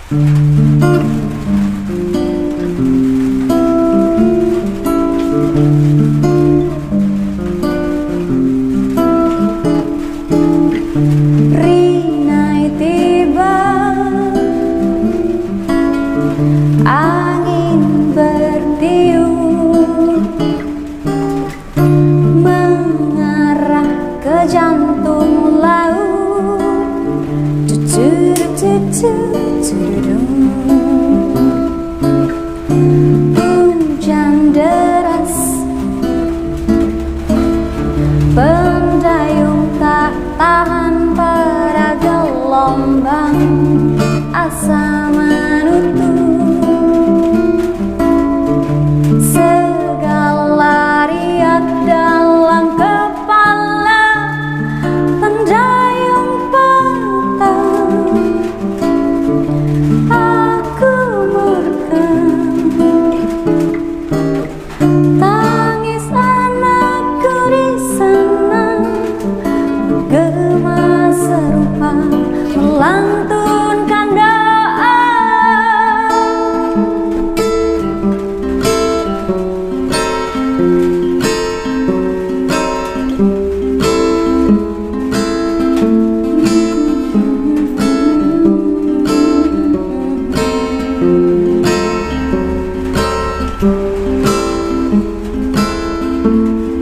Rinai tiba, angin bertiup mengarah ke jantung laut. Hujan deras, pendayung tak tahan pada gelombang, asa menutup segala riak dalam kepala. Pendayung patah, aku murka, tangis anakku di sana, gema serupa melantunkan doa.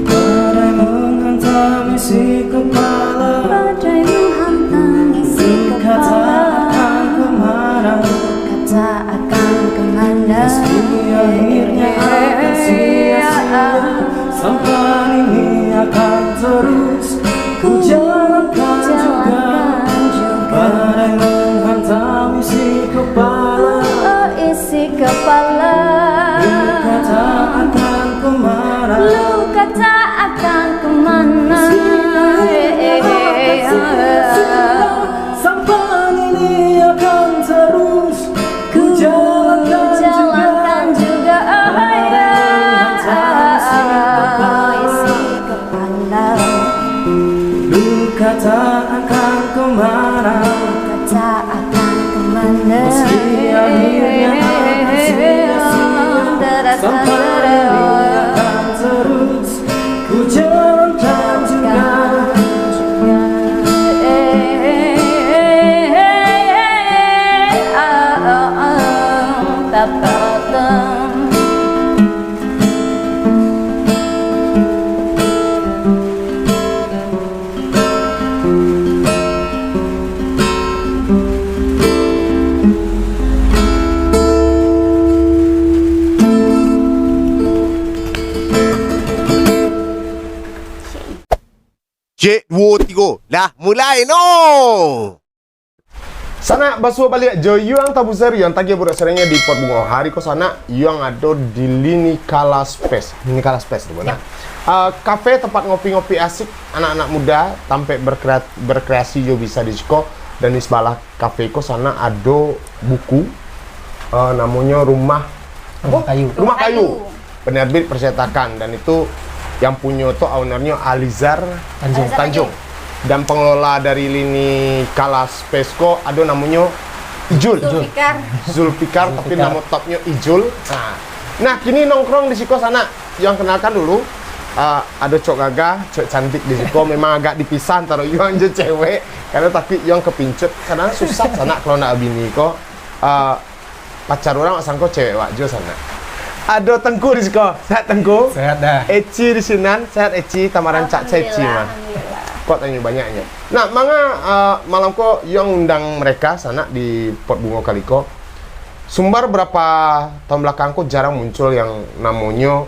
Badai menghantam isi kepala, Badai menghantam isi kata kepala, akan kemana, kata akan kemana. meski akhirnya akan sia-sia. Sampai ini akan terus ku jalankan juga. Badai menghantam isi kepala, Oh, isi kepala, kata akan kemana, luka tak akan kemana. sampai ini akan terus ku jalankan juga. Oh ya, isi kepala, Luka tak akan kemana, luka tak akan kemana. meski akhirnya akan sia-sia. Sampai ini akan terus ku jalankan juga. Cik, 2, 3. Dah, mulai no! Sana basuh balik jo yuang tabuzer yang tagi budak serengnya di pot bunga hari ko sana yuang ada di Lini Kala Space. Lini Kala Space di mana? Kafe tempat ngopi-ngopi asik anak-anak muda sampai berkreasi jo bisa di siko, dan di sebelah kafe ko sana ada buku namanya Rumah Kayu. Penerbit Percetakan, dan itu yang punya tuh ownernya Alizar Tanjung. Dan pengelola dari Lini Kala Space ada namanya Ijul. Zulfikar, tapi nama topnya Ijul. Nah, kini nongkrong di siko sana. Yang kenalkan dulu, ada cok gagah, cok cantik di siko. Memang agak dipisah antara yang je cewek, karena tapi yang kepincut. Karena susah sana kalau nak bini kok. Pacar orang sangko cewek wajah sana. Ada Tengku di siko. Sehat Tengku? Sehat dah. Eci di sini, sehat Eci, tamaran Cak Ceci mah. Kok tanya banyaknya. Nah, manga malam kok yang undang mereka sana di pot bunga kaliko. Sumbar berapa tahun belakang kok jarang muncul yang namanya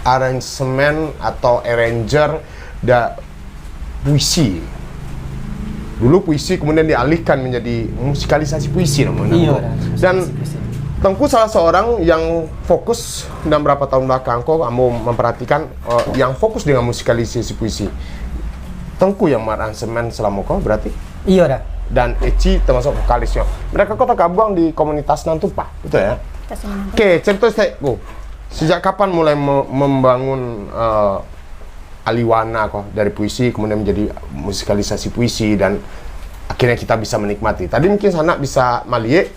aransemen atau arranger puisi. Dulu puisi kemudian dialihkan menjadi musikalisasi puisi namanya. Iya. Dan Tengku salah seorang yang fokus dalam beberapa tahun belakang kok kamu memperhatikan yang fokus dengan musikalisasi puisi. Tengku yang aransemen selama kau berarti? Iya dah. Dan Eci termasuk vokalisnya. Mereka kok tergabung di komunitas Nantupa, betul ya? Oke, cerita saya, sejak kapan mulai membangun aliwana kok dari puisi kemudian menjadi musikalisasi puisi, dan akhirnya kita bisa menikmati. Tadi mungkin Sana bisa melihat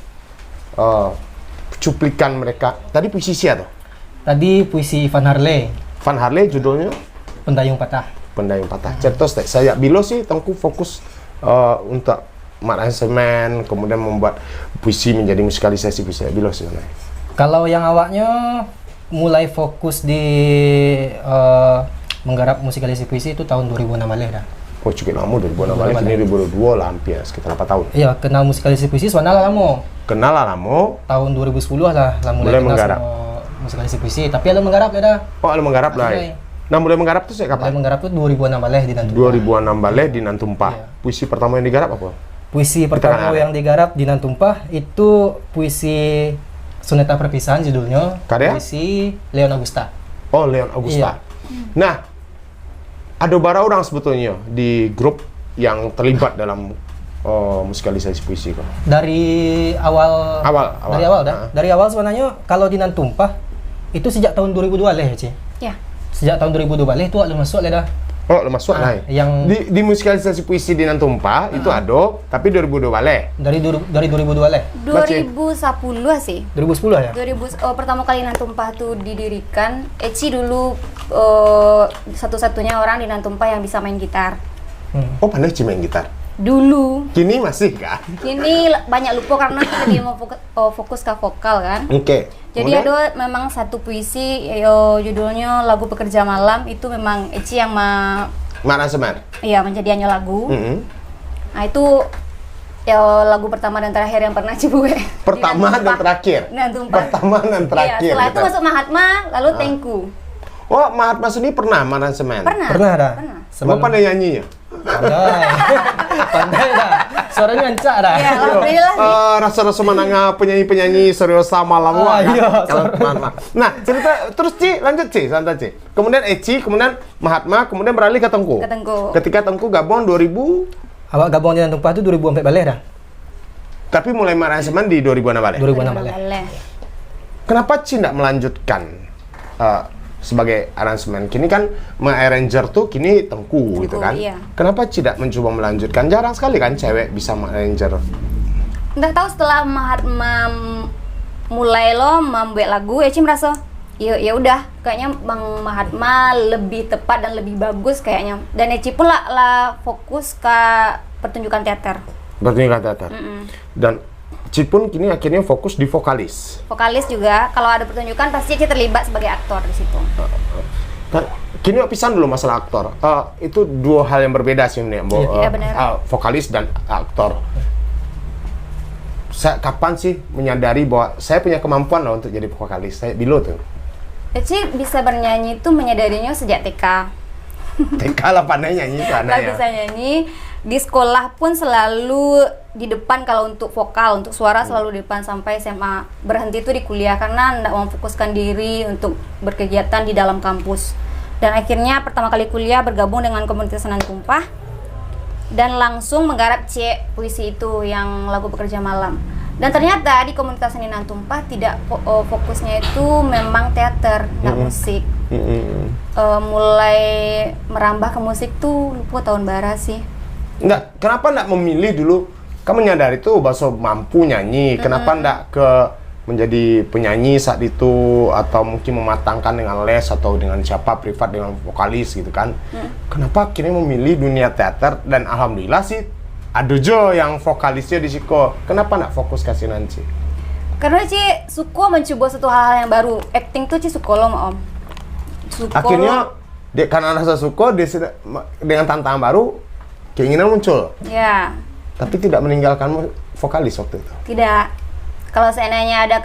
cuplikan mereka. Tadi puisi siapa tuh? Tadi puisi Van Harley, Van Harley judulnya Pendayung Patah. Pendayung Patah. Cerita saya bilo sih Tengku fokus untuk aransemen, kemudian membuat puisi menjadi musikalisasi puisi. Bilo sih sebenarnya. Kalau yang awaknya mulai fokus di menggarap musikalisasi puisi itu tahun 2006 dah. Oh cukup lama 2016, ini 2022 lah hampir sekitar 4 tahun. Iya, kenal musikalisasi puisi sebenarnya lama. Kenal lah lama. Tahun 2010 lah Mulai mulai kenal menggarap. sama musikalisasi puisi, tapi ada menggarap ya dah. Oh, ada menggarap lah. Mulai. Nah, mulai menggarap tuh saya Mulai kapan? menggarap tuh 2006 baleh di Nantumpah. 2006 baleh di Nantumpah. Iya. Puisi pertama yang digarap apa? Puisi kan pertama ada. yang digarap di Nantumpah itu puisi Soneta Perpisahan judulnya. Karya? Puisi Leon Agusta. Oh, Leon Agusta. Nah, ada beberapa orang sebetulnya di grup yang terlibat dalam musikalisasi puisi kok. Dari awal. Awal. Dari awal dah. Nah. Dari awal sebenarnya kalau di Nantumpah itu sejak tahun 2002 ya, Ci. Ya. Sejak tahun 2002 baleh itu ada masuk dah. Oh, lu masuk lah. yang Di musikalisasi puisi di Nantumpah itu ada, tapi 2002 baleh. dari 2002 baleh. 2010 sih. 2010 ya? Pertama kali Nantumpah tuh didirikan, Eci dulu satu-satunya orang di Nantumpah yang bisa main gitar. Oh, pandai Ci main gitar. Dulu. Kini masih kan? Kini banyak lupa karena lebih mau fokus ke vokal kan. Oke. Jadi Kemudian? ada memang satu puisi judulnya Lagu Pekerja Malam, itu memang Eci yang Aransemen. menjadiannya lagu. Mm-mm. Nah itu lagu pertama dan terakhir yang pernah Ci buat. Pertama dan terakhir. Nantumpah. Pertama dan terakhir. Iya, setelah itu gitu. masuk Mahatma, lalu Tengku. Oh, Mahatma sendiri pernah aransemen? Pernah. Pernah dah. Pernah. Mau pandai nyanyi ya? Pandai. Pandai dah. Suaranya ancak dah. Ya, alhamdulillah. Rasa-rasa menangga penyanyi-penyanyi seriosa malam wah. Iya, Nah, cerita terus Ci, lanjut Ci, santai Ci. Kemudian Eci, kemudian Mahatma, kemudian beralih ke Tengku. Ke Tengku. Ketika Tengku gabung 2000, Awak gabung di Nantumpah itu 2004 baleh dah. tapi mulai aransemen di 2006 balik. 2006 baleh. Boleh. Kenapa Ci tidak melanjutkan sebagai aransemen? Kini kan mengarranger tuh kini Tengku gitu kan. Iya. Kenapa Ci tidak mencoba melanjutkan? Jarang sekali kan cewek bisa mengarranger. Nggak tahu setelah Mahatma mulai membuat lagu, Eci merasa ya udah kayaknya Bang Mahatma lebih tepat dan lebih bagus kayaknya. Dan Eci pun lah fokus ke pertunjukan teater. Pertunjukan teater. Dan Ci pun kini akhirnya fokus di vokalis. Vokalis juga, kalau ada pertunjukan pasti Eci terlibat sebagai aktor di situ. Nah, kini pisan dulu masalah aktor. Itu dua hal yang berbeda sih nih, Mbak. Iya, benar. Vokalis dan aktor. Saya kapan sih menyadari bahwa saya punya kemampuan loh untuk jadi vokalis? Saya bilo tuh. Eci bisa bernyanyi itu menyadarinya sejak TK. TK lah pandai nyanyi itu Nggak anaknya. bisa nyanyi. Di sekolah pun selalu di depan kalau untuk vokal, untuk suara selalu di depan sampai SMA. Berhenti itu di kuliah karena nggak memfokuskan diri untuk berkegiatan di dalam kampus. Dan akhirnya pertama kali kuliah bergabung dengan komunitas Nantumpah dan langsung menggarap puisi itu yang Lagu Pekerja Malam. Dan ternyata di komunitas seni Nantumpah tidak fokusnya itu memang teater, nggak musik. Mulai merambah ke musik tuh lupa tahun bara sih. Enggak, kenapa enggak memilih dulu? Kamu menyadari tuh bahwa mampu nyanyi. Kenapa enggak ke menjadi penyanyi saat itu atau mungkin mematangkan dengan les atau dengan siapa privat dengan vokalis gitu kan? Kenapa akhirnya memilih dunia teater dan alhamdulillah sih ada jo yang vokalisnya di Siko. Kenapa enggak fokus kasih nanti? Karena Ci suka mencoba satu hal yang baru. Acting tuh Ci suka loh Om. Suka Akhirnya karena rasa suka dengan tantangan baru keinginan muncul. ya. Tapi tidak meninggalkan vokalis waktu itu. Tidak. Kalau seandainya ada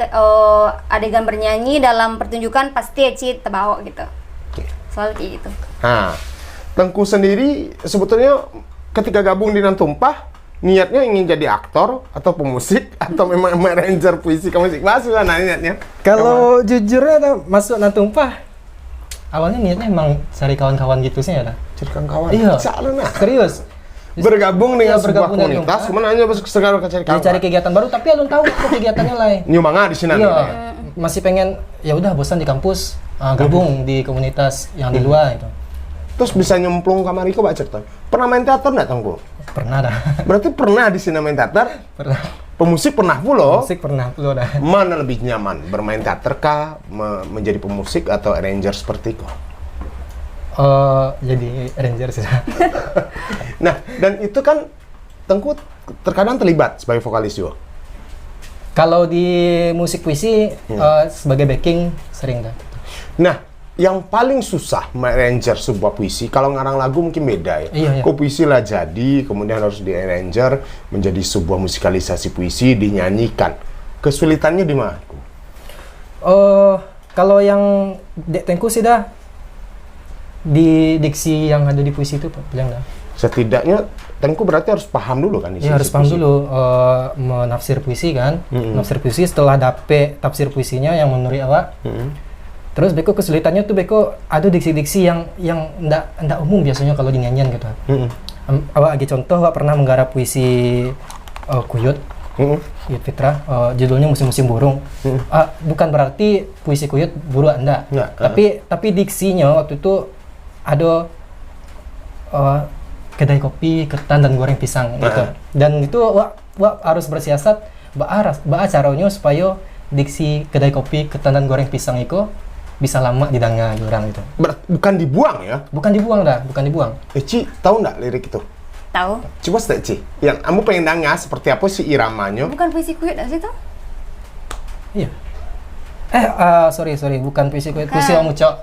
adegan bernyanyi dalam pertunjukan pasti Eci terbawa gitu. Oke. Selalu kayak gitu. Nah, Tengku sendiri sebetulnya ketika gabung di Nantumpah niatnya ingin jadi aktor atau pemusik atau memang arranger puisi ke musik masuk lah niatnya. Kalau jujurnya masuk Nantumpah awalnya niatnya emang cari kawan-kawan gitu sih ya dah. Carikan kawan. Iya. Salah nah. Serius. Bergabung dengan sebuah bergabung dengan komunitas, Nantumpah. cuman hanya sekarang cari Dia kawan. cari kegiatan baru tapi alun tahu kok kegiatannya lain. Nyumanga di sini. Iya. Masih pengen ya udah bosan di kampus, gabung di komunitas yang di luar itu. terus bisa nyemplung kamar Iko Pak cerita. Pernah main teater nggak Tengku? Pernah dah. Berarti pernah di sini main teater? Pernah. Pemusik pernah pula. Musik pernah dulu dah. Mana lebih nyaman bermain teater kah, menjadi pemusik atau arranger seperti Iko? Jadi arranger sih. Nah, dan itu kan Tengku terkadang terlibat sebagai vokalis juga. Kalau di musik puisi sebagai backing sering dah. Nah, yang paling susah arranger sebuah puisi, kalau ngarang lagu mungkin beda ya. Iya. Kok puisi lah jadi, kemudian harus di-arranger menjadi sebuah musikalisasi puisi, dinyanyikan. Kesulitannya di mana? Kalau yang Dek Tengku sih dah di diksi yang ada di puisi itu bilang dah. Setidaknya Tengku berarti harus paham dulu kan isi Ya harus paham puisi. dulu menafsir puisi kan. Menafsir puisi setelah dapet tafsir puisinya yang menurut awak. Terus beko kesulitannya tuh beko ada diksi-diksi yang ndak umum biasanya kalau di nyanyian gitu. Awak lagi contoh awak pernah menggarap puisi Kuyut. Kuyut Fitra, judulnya Musim-musim burung. Bukan berarti puisi Kuyut buruk enggak. Tapi diksinya waktu itu ada kedai kopi, ketan dan goreng pisang gitu. Dan itu awak harus bersiasat baa caranya supaya diksi kedai kopi, ketan dan goreng pisang itu bisa lama didengar orang itu. Bukan dibuang ya? Bukan dibuang dah, bukan dibuang. Ci, tahu nggak lirik itu? Tahu? Coba Ci, yang kamu pengen dengar seperti apa sih iramanya? Bukan puisi Kuyut nggak sih itu? Iya. Sorry, bukan puisi Kuyut, puisi Bukan. Om Ucok.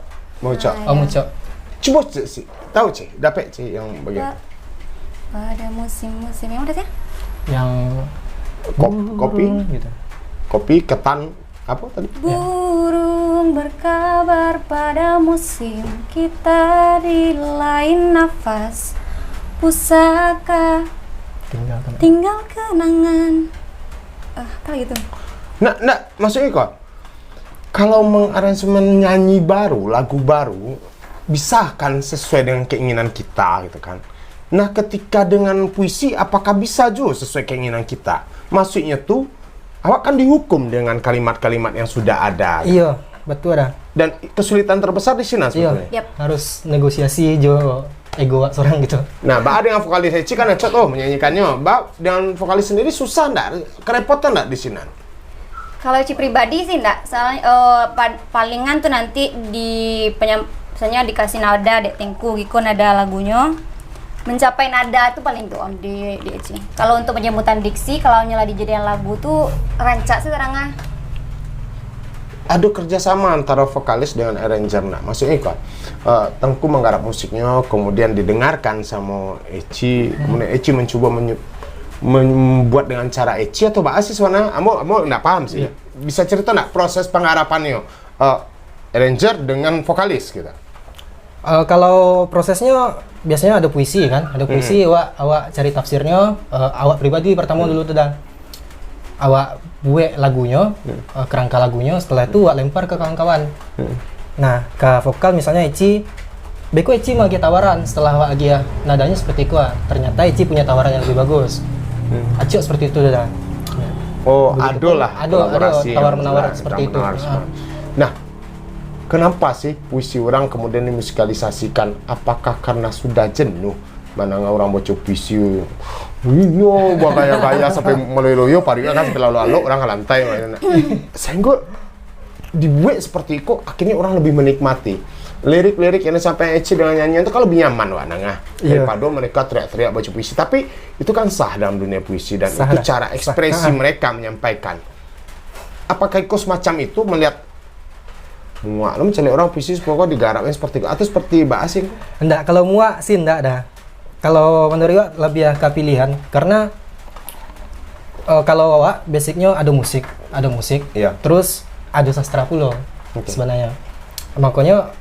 Mau cok? Om Ucok. Coba Ci, tahu Ci, dapet Ci yang bagian Pada musim-musim yang udah sih? Yang kopi, gitu. kopi, ketan, apa tadi? Burung berkabar pada musim kita di lain nafas pusaka tinggal kenangan apa gitu. Nah, maksudnya kok kalau mengaransemen nyanyi baru, lagu baru, bisa kan sesuai dengan keinginan kita gitu kan. Nah, ketika dengan puisi, apakah bisa juga sesuai keinginan kita? Maksudnya tuh, awak kan dihukum dengan kalimat-kalimat yang sudah ada. Iya, betul dah. Dan kesulitan terbesar di sini sebetulnya. Yap. Harus negosiasi jo ego seorang gitu. Nah, Mbak dengan vokalis Eci kan ecot menyanyikannya. Mbak dengan vokalis sendiri susah ndak? Kerepotan ndak di sini? Kalau Ci pribadi sih enggak, soalnya palingan tuh nanti di misalnya dikasih nada Dek Tengku gitu nada lagunya. Mencapai nada itu paling tuh Om di Eci. Kalau untuk penyebutan diksi, kalau nyala dijadikan lagu tuh rancak sih terangah. Ada kerjasama antara vokalis dengan arranger nak. Maksudnya kan Tengku menggarap musiknya, kemudian didengarkan sama Eci, kemudian Eci mencoba membuat dengan cara Eci atau Mbak Asis mana? Amo nggak paham sih. Bisa cerita nggak proses penggarapannya arranger dengan vokalis gitu? Kalau prosesnya biasanya ada puisi kan, ada puisi awak cari tafsirnya, awak pribadi pertama dulu tuh dah. Awak buat lagunya, kerangka lagunya, setelah itu awak lempar ke kawan-kawan. Nah, ke vokal misalnya Eci, beko Eci mau tawaran setelah awak lagi ya, nadanya seperti itu, ternyata Eci punya tawaran yang lebih bagus. Acok seperti itu dah. Oh, ada kolaborasi tawar-menawar seperti itu. Nah, kenapa sih puisi orang kemudian dimusikalisasikan? Apakah karena sudah jenuh? Mana orang baca puisi, wino, gaya-gaya sampai meloyo-loyo, parinya kan sampai lalu-lalu orang ke lantai. Sehingga dibuat seperti itu, akhirnya orang lebih menikmati. Lirik-lirik yang sampai Eci dengan nyanyian itu kan lebih nyaman wah nengah daripada mereka teriak-teriak baca puisi. Tapi itu kan sah dalam dunia puisi dan itu cara ekspresi mereka menyampaikan. Apakah itu semacam itu melihat muak lo mencari orang puisi pokoknya digarapnya seperti itu atau seperti Mbak Asing? Enggak, kalau muak sih enggak dah. Kalau menurut awak lebih ke pilihan karena kalau awak basicnya ada musik, Iya. terus ada sastra pula sebenarnya. Makanya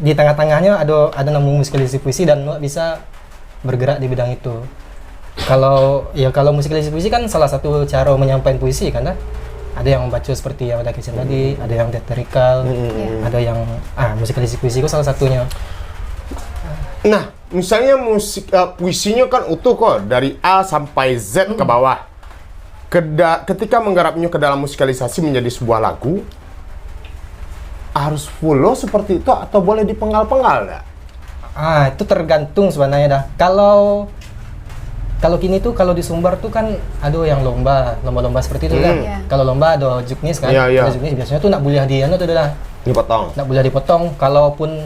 di tengah-tengahnya ada namun musikalisasi puisi dan awak bisa bergerak di bidang itu. Kalau musikalisasi puisi kan salah satu cara menyampaikan puisi kan dah. Ada yang membaca seperti yang udah kisah tadi, ada yang teatrikal, ada yang musikalisasi puisi itu salah satunya. Nah, misalnya puisinya kan utuh kok dari A sampai Z ke bawah. Ketika menggarapnya ke dalam musikalisasi menjadi sebuah lagu, harus full seperti itu atau boleh dipenggal-penggal nggak? Itu tergantung sebenarnya dah. Kalau kini tuh kalau di Sumbar tuh kan ada yang lomba seperti itu kan. Iya. Kalau lomba ada juknis kan. Iya, iya. Ada juknis biasanya tuh nak boleh hadiahnya tuh dah. Dipotong. Nak boleh dipotong. Kalaupun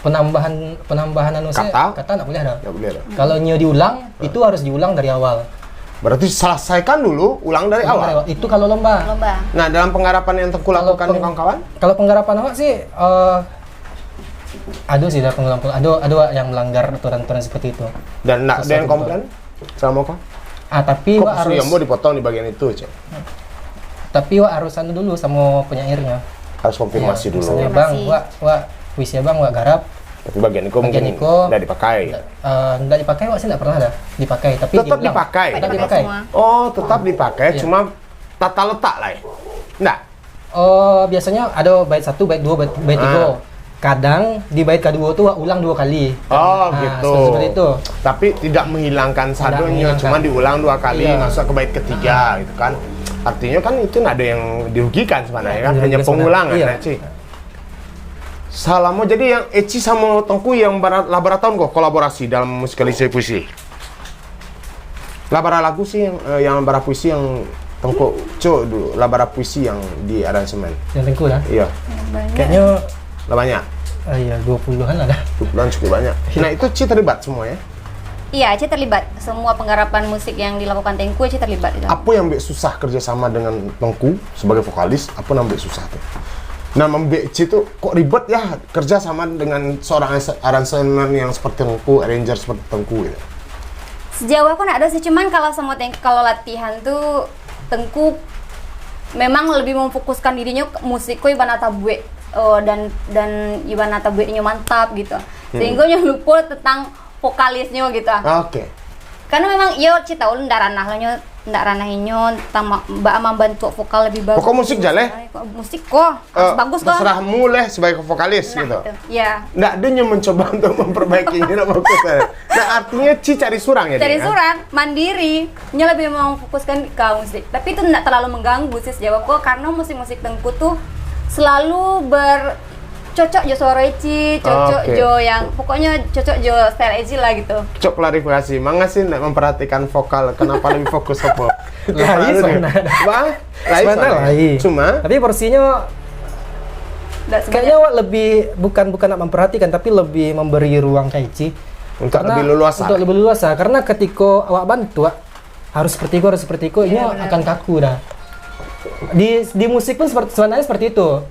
penambahan anu kata nak boleh dah. Nggak boleh ada. Kalau nyo diulang itu harus diulang dari awal. Berarti selesaikan dulu, ulang dari awal. Itu kalau lomba. Nah, dalam penggarapan yang Tengku Kalau lakukan nih kawan-kawan? Kalau penggarapan awak sih ada sih dah ada yang melanggar aturan-aturan seperti itu. Dan nggak ada yang komplain sama kau? Tapi Kok wak harus mau dipotong di bagian itu, Cek? tapi wak harus anu dulu sama penyairnya. Harus konfirmasi dulu. Misalnya, Bang, wak puisi Bang wak garap. Tapi bagian itu Bagian mungkin itu nggak dipakai. Nggak dipakai wak sih nggak pernah ada dipakai, tapi Tetap diulang. dipakai? Tetap dipakai. Oh, tetap dipakai, Iya. cuma tata letak lah ya? Nggak? Biasanya ada bait 1, bait 2, bait 3. Kadang di bait kedua tuh wak ulang 2 kali. Oh, gitu. Seperti itu. Tapi tidak menghilangkan sadonya, menghilangkan. cuma diulang 2 kali, Iya. masuk ke bait ketiga, gitu kan. Artinya kan itu nggak ada yang dirugikan sebenarnya kan, Dirugikan hanya sebenarnya. pengulangan, Iya. Ci. Salamo, jadi yang Eci sama Tengku yang labara tahun kok kolaborasi dalam musikalisasi puisi. Labara lagu sih yang labara puisi yang Tengku dulu, labara puisi yang di aransemen. Yang Tengku dah. Iya, Kayaknya lah banyak. iya 20-an ada. Bulan cukup banyak. Nah, itu Ci terlibat semua ya. Iya, Ci terlibat. Semua penggarapan musik yang dilakukan Tengku, Ci terlibat di dalam. Apa yang mbak susah kerjasama dengan Tengku sebagai vokalis? Apa yang mbak susah tuh? Nah, Mbak Ci tuh kok ribet ya kerja sama dengan seorang aransemen yang seperti Tengku, arranger seperti Tengku gitu. Sejauh aku nggak ada sih, cuman kalau sama Tengku, kalau latihan tuh Tengku memang lebih memfokuskan dirinya ke musik ko Iban Atabue dan Iban Atabue-nya mantap gitu. Sehingga nya lupa tentang vokalisnya gitu. Oke. Karena memang iya Ci tahu ndak ranah inyo tentang mbak membantu vokal lebih bagus. Pokok musik jale? Musik kok harus bagus kok. Terserah mulai sebagai vokalis Nah, gitu. Iya. Nggak, dia yang mencoba untuk memperbaikinya dan bagus. Nah, artinya Ci cari surang ya? Dari dia, kan? surat mandiri, nya lebih memfokuskan ke musik. Tapi itu tidak terlalu mengganggu sih sejauh aku, karena musik-musik Tengku tuh selalu cocok jo suara Eci, cocok Oke. jo yang pokoknya cocok jo style Eci lah gitu. Cok klarifikasi, makasih nggak memperhatikan vokal, kenapa lebih fokus apa? Lain sebenarnya. Bang, Sebenarnya soalnya. lain. Cuma, Tapi porsinya Nggak kayaknya sebanyak- wak lebih bukan nak memperhatikan, tapi lebih memberi ruang ke Ici untuk lebih leluasa. Untuk lebih leluasa, karena ketika awak bantu wak, harus seperti itu, ini Iya, benar. akan kaku dah. Di musik pun sebenarnya seperti itu.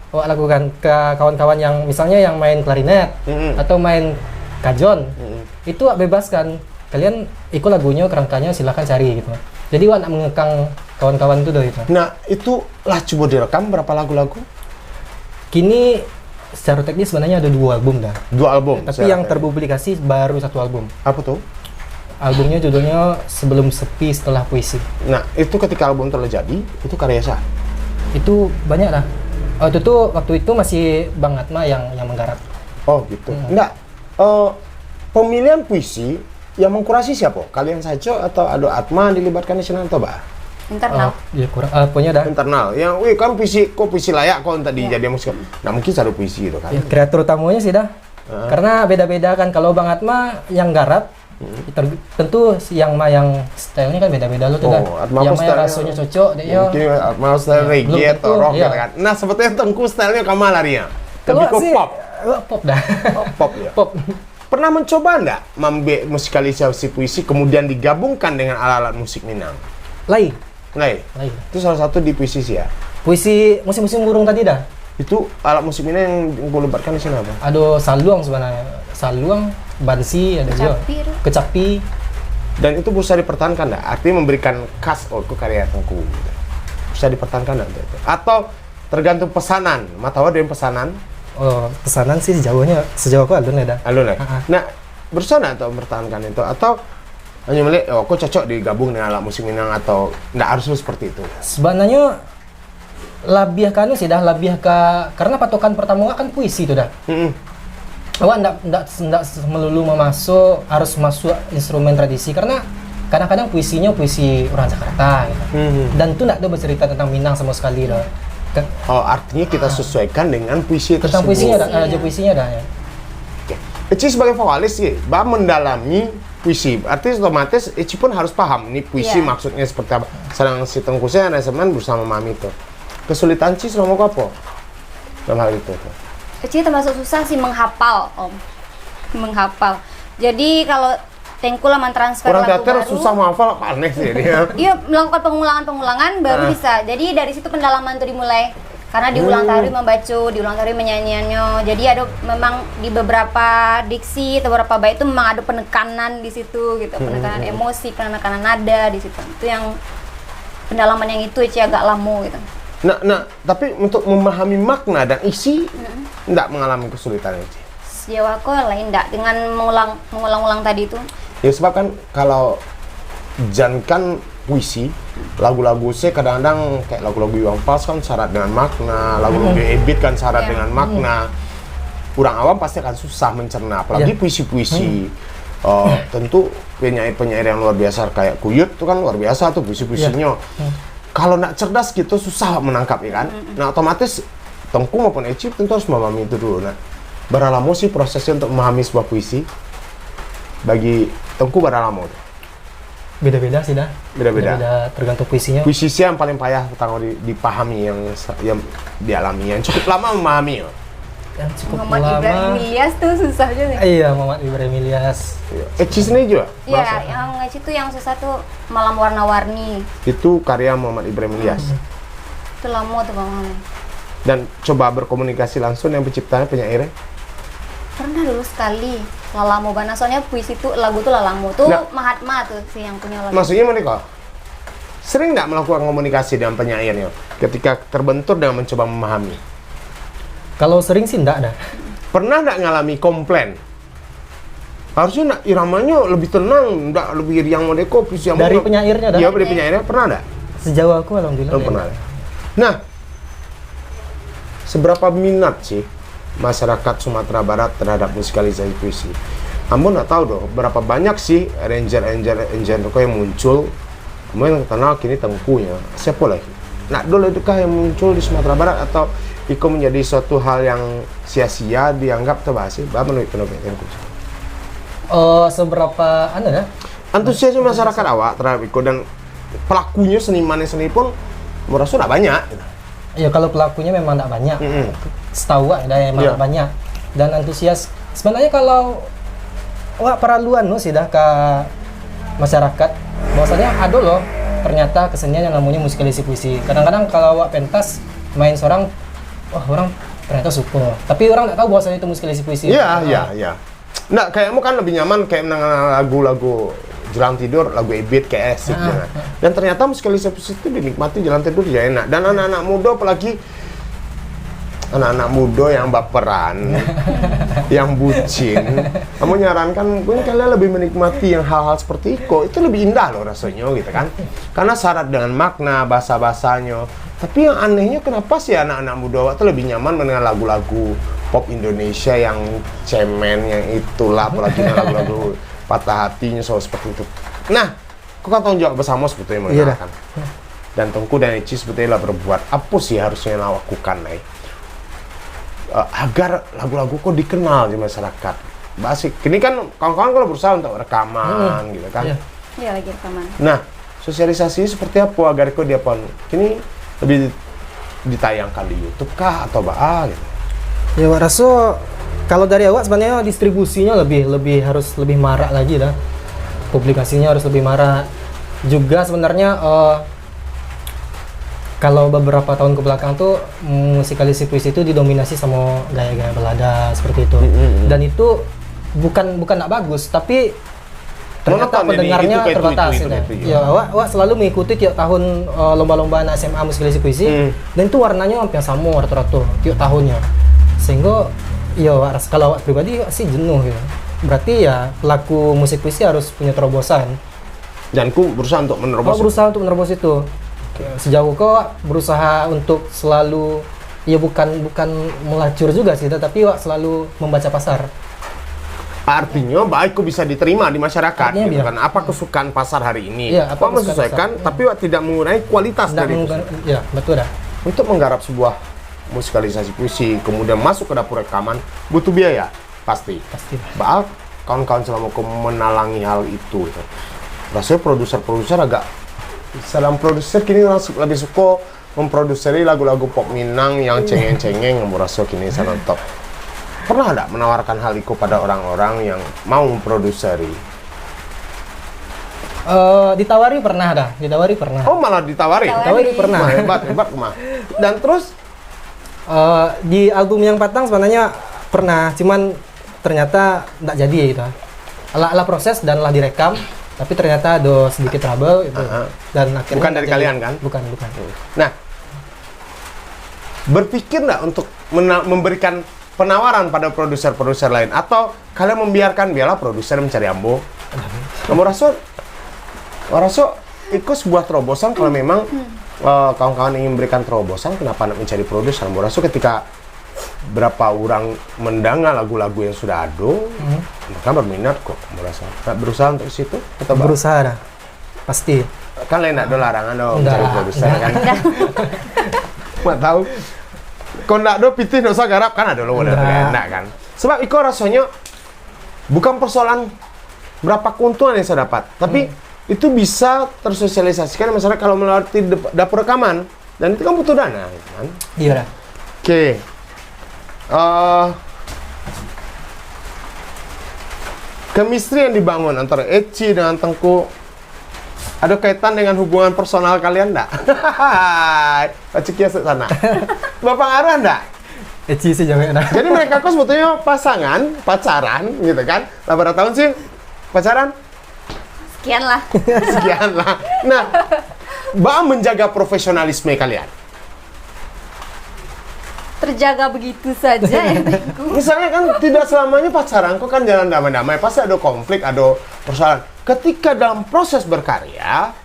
Awak lakukan ke kawan-kawan yang misalnya yang main klarinet atau main kajon, itu wak bebaskan. Kalian ikut lagunya, kerangkanya silahkan cari gitu. Jadi wak nak mengekang kawan-kawan itu gitu. nah itu lah coba direkam berapa lagu-lagu? Kini secara teknis sebenarnya ada 2 album dah. 2 album. Tapi yang terpublikasi baru 1 album. Apa tuh? Albumnya judulnya Sebelum Sepi Setelah Puisi. Nah, itu ketika album telah jadi, itu karya sah. Itu banyak lah. Itu tuh waktu itu masih Bang Atma yang menggarap. Oh gitu. Enggak. Pemilihan puisi yang mengkurasi siapa? Kalian saja atau ada Atma dilibatkan di sana atau bah? internal. Ya kurang. Punya dah. Internal. Yang, wih kan puisi layak kok untuk dijadikan musik. Nah mungkin satu puisi gitu kan. Ya, kreator utamanya sih dah. Karena beda-beda kan. Kalau Bang Atma yang garap, tentu yang stylenya kan beda-beda lo tuh dah. Atma Yang stylenya- rasanya cocok, deh yo. Mungkin Atma style Ya, reggae belum atau tentu, rock iya. gitu kan. Nah sebetulnya Tengku stylenya kemana larinya? Kalau Lebih ke sih, pop. Pop dah. Pop ya. Pop. Pernah mencoba nggak musikalisasi puisi kemudian digabungkan dengan alat-alat musik Minang? Lain. Lain. Itu salah satu di puisi sih ya. Puisi musim-musim burung tadi dah. Itu alat musik Minang yang gue libatkan di sini apa? Ada saluang sebenarnya. Saluang, bansi, ada juga. Kecapi tuh. Kecapi. Dan itu bisa dipertahankan nggak? Artinya memberikan khas itu karya Tengku. Gitu. Bisa dipertahankan nggak untuk itu? Atau tergantung pesanan? Matawa dengan pesanan? Oh, pesanan sih sejauh aku alun ya dah. Alun ya? Ha-ha. Nah, berusaha nggak untuk mempertahankan itu? Atau hanya melihat, oh kok cocok digabung dengan alat musik Minang atau nggak harus seperti itu? Sebenarnya lebih ke anu sih dah, lebih ke karena patokan pertama kan puisi itu dah. Awak ndak melulu harus masuk instrumen tradisi, karena kadang-kadang puisinya puisi orang Jakarta gitu. Dan tuh ndak ada bercerita tentang Minang sama sekali dah. Oh, artinya kita sesuaikan dengan puisi Tentang tersebut. puisinya dah, aja puisinya dah ya. Oke. Eci sebagai vokalis sih, mendalami puisi. Artinya otomatis Eci pun harus paham nih puisi maksudnya seperti apa. Sedang si Tengku saya resemen bersama Mami itu. Kesulitan Ci selama apa? Dalam hal itu. Eci termasuk susah sih menghafal, Om. Menghafal. Jadi kalau Tengku lah mentransfer Orang lagu teater baru. susah menghafal, aneh sih dia. Iya, melakukan pengulangan-pengulangan baru bisa. Jadi dari situ pendalaman tuh dimulai. Karena diulang tari membaca, diulang tari menyanyiannya. Jadi ada memang di beberapa diksi atau beberapa bait itu memang ada penekanan di situ gitu, penekanan emosi, penekanan nada di situ. Itu yang pendalaman yang itu Eci agak lama gitu. Nah, tapi untuk memahami makna dan isi, enggak mengalami kesulitan Eci. Sejauh aku lain enggak dengan mengulang-ulang tadi itu. Ya sebab kan kalau jangan puisi, lagu-lagu saya kadang-kadang kayak lagu-lagu Iwan Fals kan syarat dengan makna, lagu-lagu Ebit kan syarat dengan makna. Orang awam pasti akan susah mencerna, apalagi puisi-puisi. Tentu penyair-penyair yang luar biasa kayak Kuyut itu kan luar biasa tuh puisi-puisinya. Kalau nak cerdas gitu susah menangkap ya kan. Nah otomatis Tengku maupun Eci tentu harus memahami itu dulu. Nah, berapa lama sih prosesnya untuk memahami sebuah puisi? Bagi Tengku berapa lama? Beda-beda sih dah. Beda-beda. Tergantung puisinya. Puisi yang paling payah tentang dipahami yang dialami, yang cukup lama memahami. Yang cukup Muhammad Ibrahim lama. Ilyas tuh susah juga. Iya, Muhammad Ibrahim Ilyas. Eci sendiri juga? Iya, Masa? yang itu yang susah tuh Malam Warna-Warni. Itu karya Muhammad Ibrahim Ilyas. Itu lama tuh Bang Mame. Dan coba berkomunikasi langsung yang penciptanya, penyairnya. Pernah dulu sekali. Lalamu Bana, soalnya puisi tuh lagu tuh Lalamu tuh Nah. Mahatma tuh sih yang punya lagu. Maksudnya mereka sering nggak melakukan komunikasi dengan penyairnya ketika terbentur dengan mencoba memahami? Kalau sering sih enggak dah. Pernah nggak ngalami komplain? Harusnya nak iramanya lebih tenang, nggak lebih riang modeko, puisi yang Dari penyairnya dah. Iya, dari penyairnya pernah nggak? Sejauh aku alhamdulillah. Oh, pernah. Nah, seberapa minat sih masyarakat Sumatera Barat terhadap musikalisasi puisi? Ambo nggak tahu dong, berapa banyak sih arranger yang muncul. Ambo yang kenal kini Tengkunya. Siapa lagi? Nah, dulu itukah yang muncul di Sumatera Barat atau itu menjadi suatu hal yang sia-sia dianggap terbahas sih? Bapak menurut pendapat Tengku. Seberapa dah? Antusiasme masyarakat awak terhadap itu dan pelakunya seniman pun merasa nggak banyak. Ya kalau pelakunya memang tidak banyak. Setahu ada yang memang nggak banyak. Dan antusias. Sebenarnya kalau peraluan sih dah ke masyarakat. Bahwasanya ada loh ternyata kesenian yang namanya musikalisasi puisi. Kadang-kadang kalau pentas main seorang, wah orang ternyata suka. Tapi orang nggak tahu bahwasanya itu musikalisasi puisi. Iya. Nah, kayakmu kan lebih nyaman kayak mendengar lagu-lagu jalan tidur, lagu Ebit kayak asik ya. Dan ternyata musikalisasi puisi itu dinikmati jalan tidur ya enak. Dan anak-anak muda apalagi anak-anak muda yang baperan, yang bucin, kamu nyarankan mungkin kalian lebih menikmati yang hal-hal seperti itu lebih indah loh rasanya gitu kan. Karena syarat dengan makna, bahasa-bahasanya. Tapi yang anehnya kenapa sih anak-anak muda itu lebih nyaman mendengar lagu-lagu pop Indonesia yang cemen, yang itulah, apalagi lagu-lagu patah hatinya soal seperti itu. Nah, kau kan tanggung jawab bersama sebetulnya mengenalkan. Dan Tengku dan Eci sebetulnya berbuat apa sih harusnya lakukan agar lagu-lagu kok dikenal di masyarakat. Basic. Ini kan kawan-kawan kalau berusaha untuk rekaman gitu kan. Iya lagi rekaman. Nah, sosialisasi seperti apa agar kok dia pun kini lebih ditayangkan di YouTube kah atau gitu. Ya, Wak Raso, kalau dari awak sebenarnya distribusinya harus lebih marak lagi dah. Publikasinya harus lebih marak. Juga sebenarnya kalau beberapa tahun ke belakang tuh musikalisasi puisi itu didominasi sama gaya-gaya balada seperti itu. Dan itu bukan nggak bagus, tapi ternyata pendengarnya terbatas. Ya, awak selalu mengikuti tiap tahun lomba-lomba anak SMA musikalisasi puisi, dan itu warnanya hampir sama rata-rata tiap tahunnya. Sehingga ya kalau awak pribadi sih jenuh gitu. Berarti ya pelaku musik puisi harus punya terobosan. Dan ku berusaha untuk menerobos. Berusaha untuk menerobos itu. Sejauh kok berusaha untuk selalu ya bukan melacur juga sih, tapi wak selalu membaca pasar. Artinya baik kok bisa diterima di masyarakat gitu kan. Apa kesukaan pasar hari ini? Iya, apa menyesuaikan tapi wak tidak mengurangi kualitas dari itu. Ya, betul dah. Untuk menggarap sebuah musikalisasi puisi kemudian masuk ke dapur rekaman butuh biaya. Pasti. Pasti. Bahkan kawan-kawan selama aku menalangi hal itu. Gitu. Rasanya produser-produser agak dalam produser kini lebih suka memproduksi lagu-lagu pop Minang yang cengeng-cengeng yang merasa kini sana top. Pernah ada menawarkan hal itu pada orang-orang yang mau memproduksi? Ditawari pernah. Oh, malah ditawari. Ditawari pernah. Wah, hebat mah. Dan terus di album yang Patang sebenarnya pernah, cuman ternyata nggak jadi ya gitu. Ala proses dan lah direkam, tapi ternyata ada sedikit trouble itu. Dan akhirnya bukan dari nggak jadi. kalian kan? Bukan. Nah, berpikir nggak untuk memberikan penawaran pada produser-produser lain, atau kalian membiarkan biarlah produser mencari ambo? Kamu rasa itu sebuah terobosan kalau memang kawan-kawan ingin memberikan terobosan, kenapa nak mencari produser? Kamu rasa ketika berapa orang mendengar lagu-lagu yang sudah ada, mereka berminat kok. Kamu rasa berusaha untuk situ? Atau Berusaha dah, pasti. Kan lain ada larangan dong Enggak. mencari produser kan? Nggak tahu. Kalau nggak ada pitih nggak usah garap kan ada loh, enggak kan? Sebab itu rasanya bukan persoalan berapa keuntungan yang saya dapat, tapi itu bisa tersosialisasikan masyarakat kalau melalui dapur rekaman, dan itu kan butuh dana, kan? Iya dah. Oke. Chemistry yang dibangun antara Eci dengan Tengku ada kaitan dengan hubungan personal kalian enggak? Pak Ciki sana. Bapak Arah enggak? Eci sih jangan dah. Jadi mereka kok sebetulnya pacaran gitu kan? Lah berapa tahun sih pacaran? Sekian lah. Sekian lah. Nah, Mbak menjaga profesionalisme kalian. Terjaga begitu saja ya. Misalnya kan tidak selamanya pacaran, kok kan jalan damai-damai, pasti ada konflik, ada persoalan. Ketika dalam proses berkarya,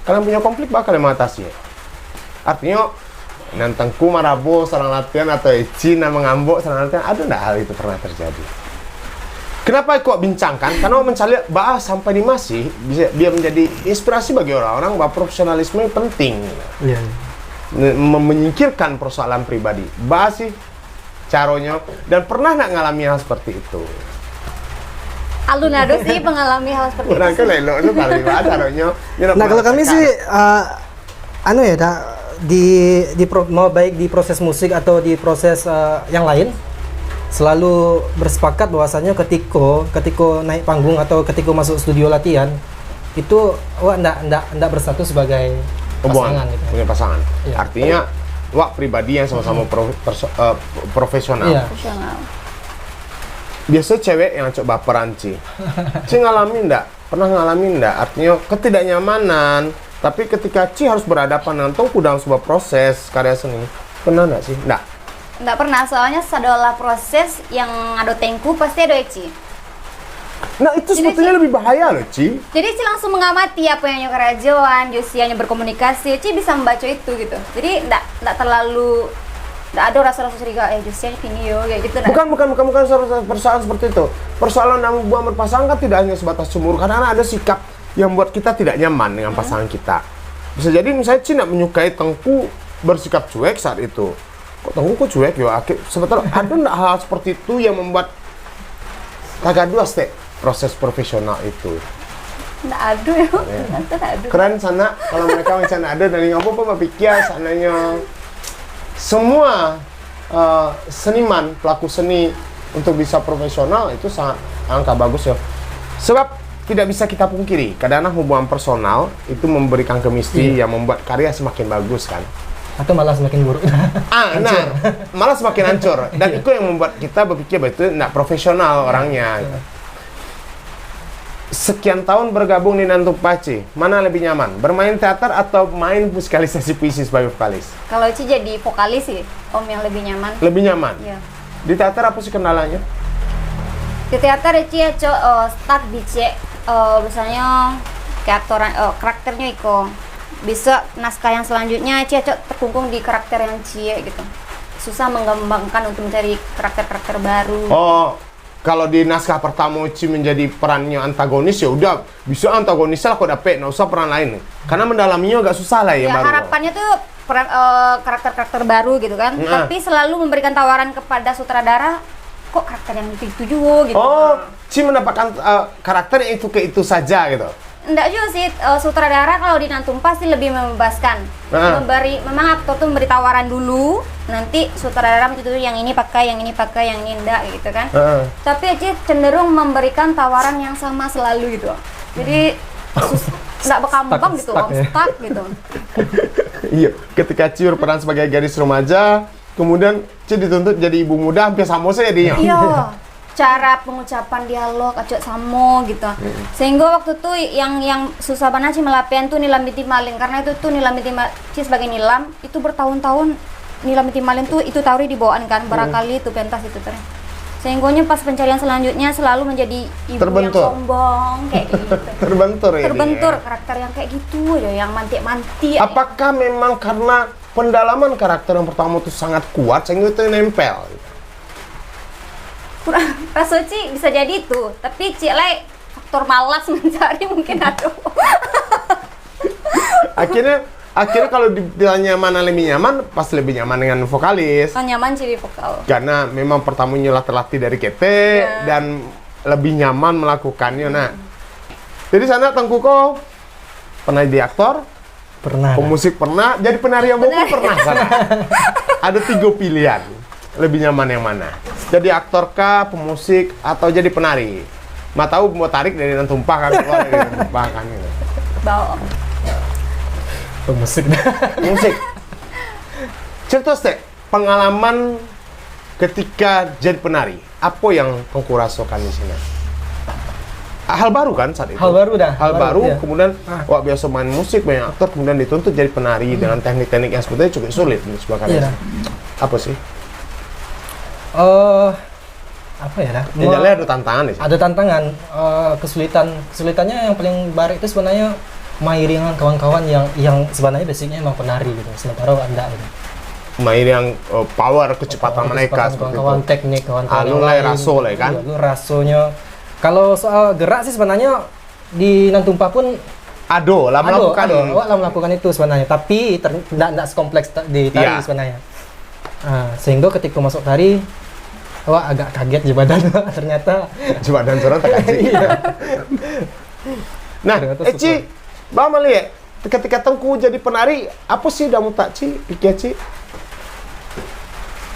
kalian punya konflik, bakal kalian mengatasinya. Artinya, nantangku marabo sarang latihan atau Eci mengambok sarang latihan, ada nggak hal itu pernah terjadi? Kenapa kok bincangkan? Karena mencari bahas sampai di masih bisa dia menjadi inspirasi bagi orang-orang bahwa profesionalisme penting. Iya. Menyingkirkan persoalan pribadi. Bahas sih caranya, dan pernah nggak ngalami hal seperti itu? Alunado sih mengalami hal seperti Pernah itu. ke lelo itu tadi caranya. Nah kalau kami sih ya dah mau baik di proses musik atau di proses yang lain selalu bersepakat bahwasanya ketika naik panggung atau ketika masuk studio latihan itu ndak bersatu sebagai pasangan gitu. Punya pasangan. Iya. Artinya wak pribadi yang sama-sama profesional. Iya. Profesional. Biasa cewek yang cok baperan Ci ngalamin ndak? Pernah ngalamin ndak? Artinya ketidaknyamanan, tapi ketika Ci harus berhadapan dengan Tengku dalam sebuah proses karya seni, pernah ndak sih? Ndak. Nggak pernah, soalnya adalah proses yang ada Tengku pasti ada Eci. Nah itu Jadi, sebetulnya lebih bahaya loh Ci. Jadi Ci langsung mengamati apa yang kerajaan, Josie hanya berkomunikasi, Ci bisa membaca itu gitu. Jadi nggak terlalu, nggak ada rasa-rasa curiga, Josie hanya gini yo, kayak gitu. Bukan persoalan seperti itu. Persoalan dalam hubungan berpasangan kan tidak hanya sebatas cemburu, karena ada sikap yang membuat kita tidak nyaman dengan pasangan kita. Bisa jadi misalnya Ci nggak menyukai Tengku bersikap cuek saat itu. Kok Tengku kok cuek yo? Sebetulnya ada nggak hal seperti itu yang membuat agak dua step proses profesional itu? Nggak ada ya, nggak ada. Keren sana kalau mereka macam ada dari apa pikir sananya semua seniman, pelaku seni untuk bisa profesional itu sangat angka bagus ya. Sebab tidak bisa kita pungkiri, kadang-kadang hubungan personal itu memberikan chemistry yang membuat karya semakin bagus kan. Atau malah semakin buruk. Nah, malah semakin hancur. Dan itu yang membuat kita berpikir bahwa itu nggak profesional orangnya. Sekian tahun bergabung di Nantuk Pace, mana lebih nyaman? Bermain teater atau main musikalisasi puisi sebagai vokalis? Kalau Ci jadi vokalis sih, Om yang lebih nyaman. Lebih nyaman? Iya. Di teater apa sih kendalanya? Di teater Ci start di C, misalnya keaktoran, karakternya Iko. Bisa naskah yang selanjutnya Ci terkungkung di karakter yang Ci gitu. Susah mengembangkan untuk mencari karakter-karakter baru. Oh, kalau di naskah pertama Ci menjadi perannya antagonis ya udah bisa antagonisnya lah kok dapet, nggak usah peran lain. Karena mendalaminya agak susah lah Ya yang baru. harapannya tuh karakter-karakter baru gitu kan. Nah. Tapi selalu memberikan tawaran kepada sutradara kok karakter yang itu juga gitu. Oh, Ci mendapatkan karakter yang itu ke itu saja gitu. Enggak juga sih, sutradara kalau di Nantumpa sih lebih membebaskan. Memang aktor tuh memberi tawaran dulu, nanti sutradara itu yang ini pakai, yang ini pakai, yang ini enggak gitu kan. Tapi Eci cenderung memberikan tawaran yang sama selalu gitu. Jadi enggak berkembang gitu, stuck gitu. Iya, ketika Ci berperan sebagai gadis remaja, kemudian Ci dituntut jadi ibu muda, hampir sama saja jadinya. Iya. Cara pengucapan dialog acok samo gitu. Sehingga waktu itu yang susah banget sih melapian tuh Nilam Binti Malin, karena itu tuh Nilam Binti Malin sebagai Nilam itu bertahun-tahun Nilam Binti Malin tuh itu tauri dibawaan kan barangkali itu pentas itu terus. Sehingganya pas pencarian selanjutnya selalu menjadi ibu yang sombong kayak gitu. Terbentur ya. Terbentur karakter yang kayak gitu ya, yang mantik-mantik. Apakah memang karena pendalaman karakter yang pertama itu sangat kuat sehingga itu nempel? Rasa Ci bisa jadi itu, tapi Ci lai faktor malas mencari mungkin ada. akhirnya kalau ditanya mana lebih nyaman, pas lebih nyaman dengan vokalis. Nyaman Ci di vokal. Karena memang pertamanya terlatih dari KT dan lebih nyaman melakukannya. Nah, jadi sana Tengku kok pernah jadi aktor, Pernah. pemusik pernah, jadi penari yang pun pernah sana. Ada 3 pilihan. Lebih nyaman yang mana? Jadi aktor kah, pemusik, atau jadi penari? Ma tahu mau tarik dari Nantumpah kan, keluar dari Nantumpah kan gitu. Bawa. Pemusik. Musik. Cerita sih pengalaman ketika jadi penari. Apa yang Tengku rasakan di sini? Hal baru kan saat itu? Hal baru dah. Hal baru, iya. kemudian wah biasa main musik, banyak aktor, kemudian dituntut jadi penari dengan teknik-teknik yang sebetulnya cukup sulit di sebuah karya. Iya. Apa sih? Apa ya dah? Ya, jalan ada tantangan ya? Ada tantangan, kesulitannya yang paling baru itu sebenarnya main dengan kawan-kawan yang sebenarnya basicnya emang penari gitu, sementara anda gitu. Main yang power, kecepatan mereka seperti kawan itu. teknik, kawan-kawan Lu lah raso lah kan? Iya, lu rasonya. Kalau soal gerak sih sebenarnya di Nantumpah pun Lah melakukan itu sebenarnya, tapi tidak sekompleks di tari sebenarnya. Nah, sehingga ketika masuk tari, wah agak kaget di badan ternyata. Coba dan orang tak kaji. Nah, Ci, Bama lihat ketika Tengku jadi penari, apa sih damu tak Ci, pikir Ci?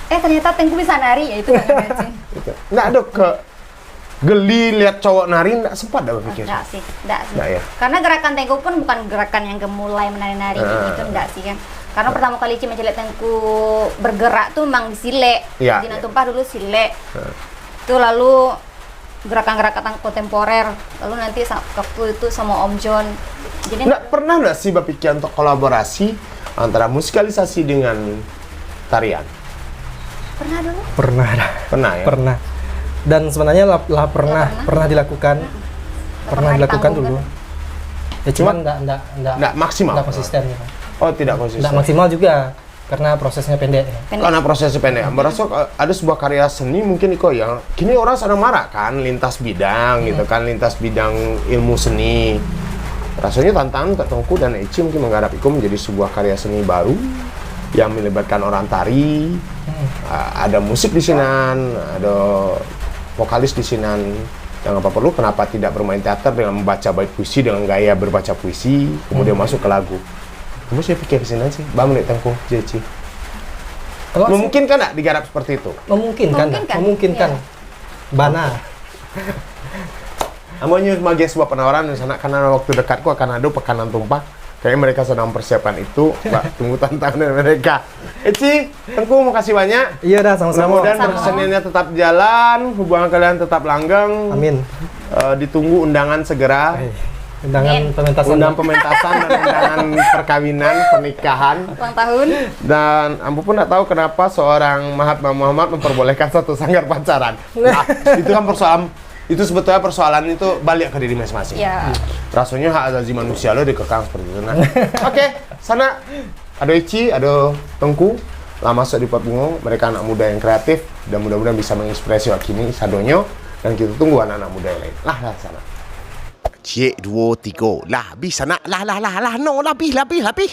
Ternyata Tengku bisa nari ya itu kan Ci. Nggak ada geli lihat cowok nari, nggak sempat dah berpikir. Enggak sih. Nggak ya. Karena gerakan Tengku pun bukan gerakan yang gemulai menari-nari gitu, enggak sih kan. Karena pertama kali Ci mencelik Tengku bergerak tuh memang di Sile. Iya, Di Nantumpah dulu Sile. Itu lalu gerakan-gerakan kontemporer. Lalu nanti waktu itu sama Om John. Jadi Pernah nggak sih berpikir untuk kolaborasi antara musikalisasi dengan tarian? pernah dulu? Pernah dah. Pernah ya? Pernah. Dan sebenarnya pernah dilakukan. Pernah dilakukan dulu. Ya cuman Nggak maksimal. Nggak konsisten gitu. Oh, tidak konsisten. Nggak maksimal juga karena prosesnya pendek. Karena prosesnya pendek. Merasa ada sebuah karya seni mungkin Iko yang kini orang sedang marah kan lintas bidang gitu kan, lintas bidang ilmu seni. Rasanya tantangan untuk Tengku dan Eci mungkin menggarap Iko menjadi sebuah karya seni baru yang melibatkan orang tari, ada musik di sinan, ada vokalis di sinan. Yang apa perlu, kenapa tidak bermain teater dengan membaca bait puisi dengan gaya berbaca puisi, kemudian masuk ke lagu. Kamu saya pikir ke sini sih, Bang Nek Tengku, Jeci. Memungkinkan nggak digarap seperti itu? Memungkinkan. Iya. Bana. Amanya sebagai sebuah penawaran di sana karena waktu dekatku akan ada Pekanan Tumpah. Kayaknya mereka sedang mempersiapkan itu. Mbak, tunggu tantangan dari mereka. Eci, Tengku mau kasih banyak. Iya dah, sama-sama. Mudah-mudahan perseniannya tetap jalan, hubungan kalian tetap langgeng. Amin. Ditunggu undangan segera. Undangan pementasan. Undang pementasan dan undangan perkawinan, pernikahan. Ulang tahun. Dan Ampu pun nggak tahu kenapa seorang Mahatma Muhammad memperbolehkan satu sanggar pacaran. Nah, itu kan itu sebetulnya persoalan itu balik ke diri masing-masing. Ya. Rasanya hak asasi manusia lo dikekang seperti itu. Nah, oke, sana ada Eci, ada Tengku, lah masuk di Pot Bungo. Mereka anak muda yang kreatif dan mudah-mudahan bisa menginspirasi Wakini, Sadonyo, dan kita tunggu anak-anak muda yang lain. Lah sana. Cik, 2, 3. Lah, habis anak. Lah. No, lah, habis.